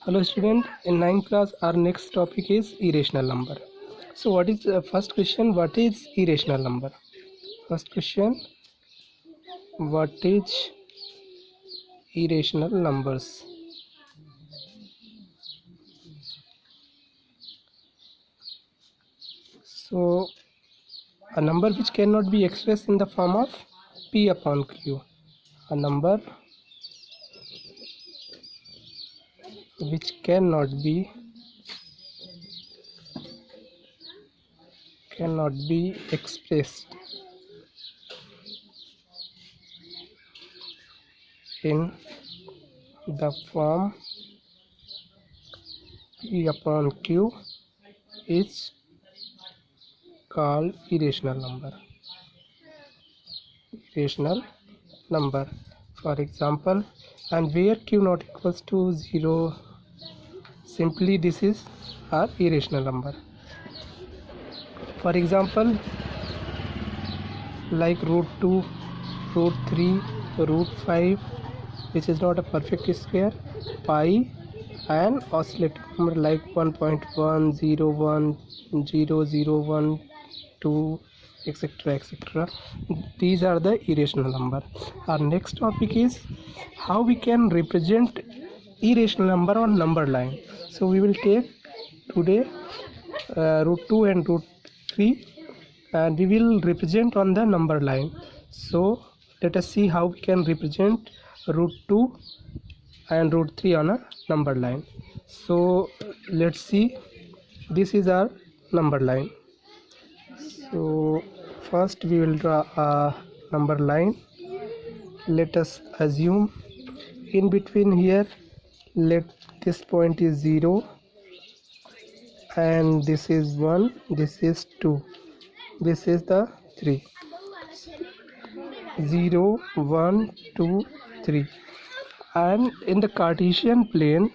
Hello student, in 9th class our next topic is irrational number. So what is first question, what is irrational number? First question, what is irrational numbers? So a number which cannot be expressed in the form of P upon Q. A number which cannot be expressed in the form P upon Q is called irrational number. Irrational number. For example, and where Q not equals to 0, simply this is our irrational number. For example, like root 2, root 3, root 5, which is not a perfect square, pi, and oscillating number like 1.1, 0, 1, 0, 0, 1, 2, etc, etc. These are the irrational number. Our next topic is how we can represent irrational number on number line. So we will take today root 2 and root 3 and we will represent on the number line. So let us see how we can represent root 2 and root 3 on a number line. So let's see, this is our number line. So first we will draw a number line. Let us assume in between here, let this point is 0 and this is 1, this is 2, this is the 3. 0, 1, 2, 3. And in the Cartesian plane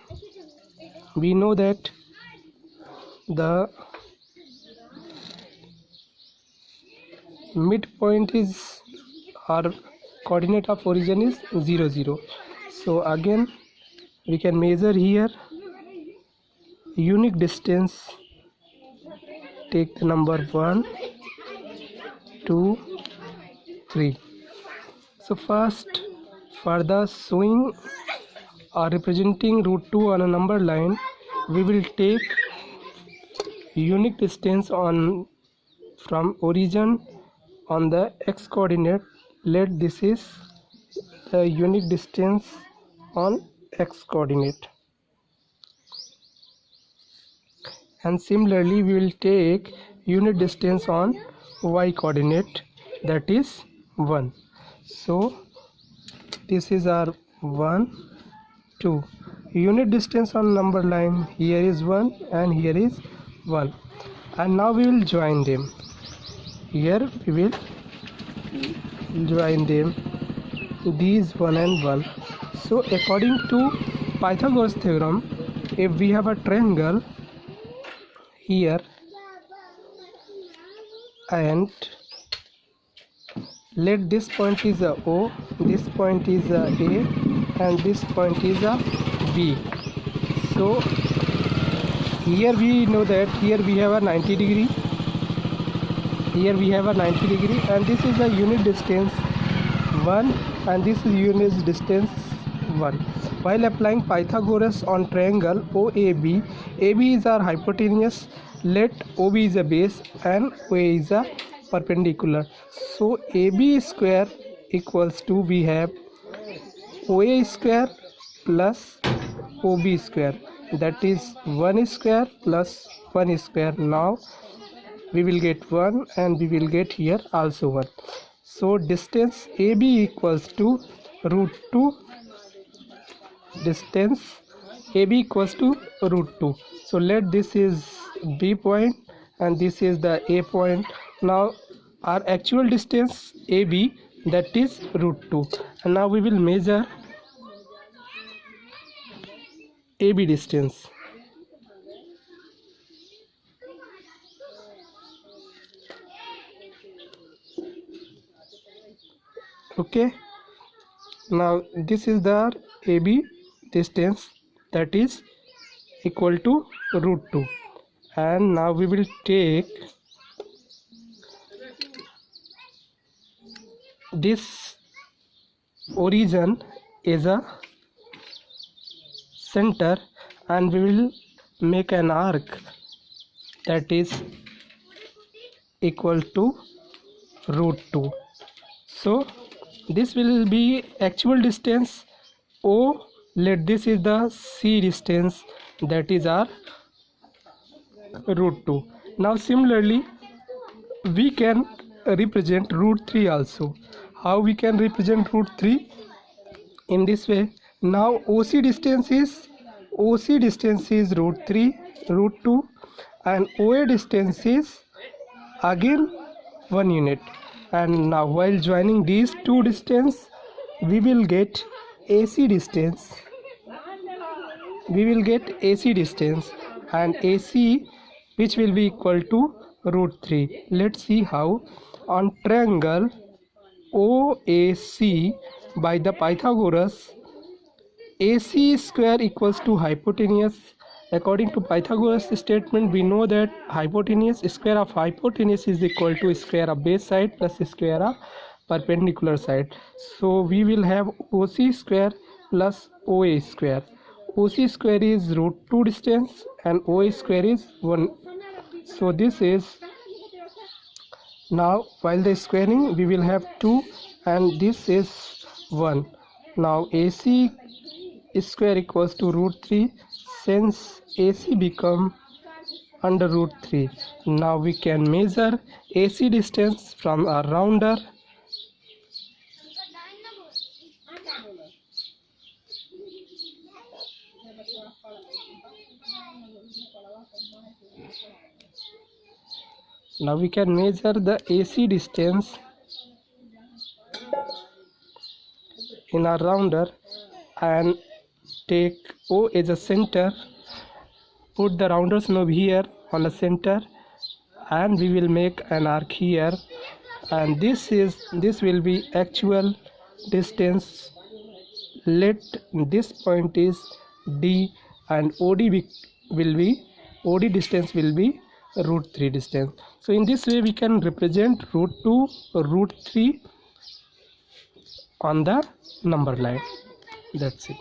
we know that the midpoint is, our coordinate of origin is 0, 0. So again we can measure here unique distance, take the number 1, 2, 3. So first, for the showing or representing root 2 on a number line, we will take unique distance on from origin on the x coordinate. Let this is the unique distance on x coordinate, and similarly we will take unit distance on y coordinate, that is 1. So this is our 1, 2. Unit distance on number line, here is 1 and here is 1, and now we will join them. Here we will join them, these 1 and 1. So according to Pythagoras theorem, if we have a triangle here and let this point is a O, this point is a A, and this point is a B. So here we know that here we have a 90 degree, here we have a 90 degree, and this is a unit distance 1 and this is unit distance 1. While applying Pythagoras on triangle OAB, AB is our hypotenuse, let OB is a base and OA is a perpendicular. So AB square equals to, we have OA square plus OB square, that is 1 square plus 1 square. Now we will get 1 and we will get here also 1. So distance AB equals to root 2, distance AB equals to root 2. So let this is B point and this is the A point. Now our actual distance AB, that is root 2, and now we will measure AB distance. Okay, now this is the AB distance, that is equal to root 2. And now we will take this origin as a center, and we will make an arc that is equal to root 2. So this will be actual distance O. Let this is the C distance, that is our root 2. Now similarly we can represent root 3 also. How we can represent root 3? In this way. Now OC distance is root 3, root 2, and OA distance is again 1 unit. And now while joining these two distance, we will get AC distance. And AC, which will be equal to root 3. Let's see how. On triangle OAC by the Pythagoras, AC square equals to hypotenuse. According to Pythagoras statement, we know that square of hypotenuse is equal to square of base side plus square of perpendicular side. So we will have OC square plus OA square. OC square is root 2 distance and OA square is 1. So this is, now while the squaring we will have 2 and this is 1. Now AC square equals to root 3, since AC become under root 3. Now we can measure AC distance from a rounder. Now we can measure the AC distance in a rounder and take O as a center. Put the rounder's knob here on the center, and we will make an arc here, and this will be actual distance. Let this point is D, and OD distance will be root 3 distance. So in this way we can represent root 2 or root 3 on the number line. That's it.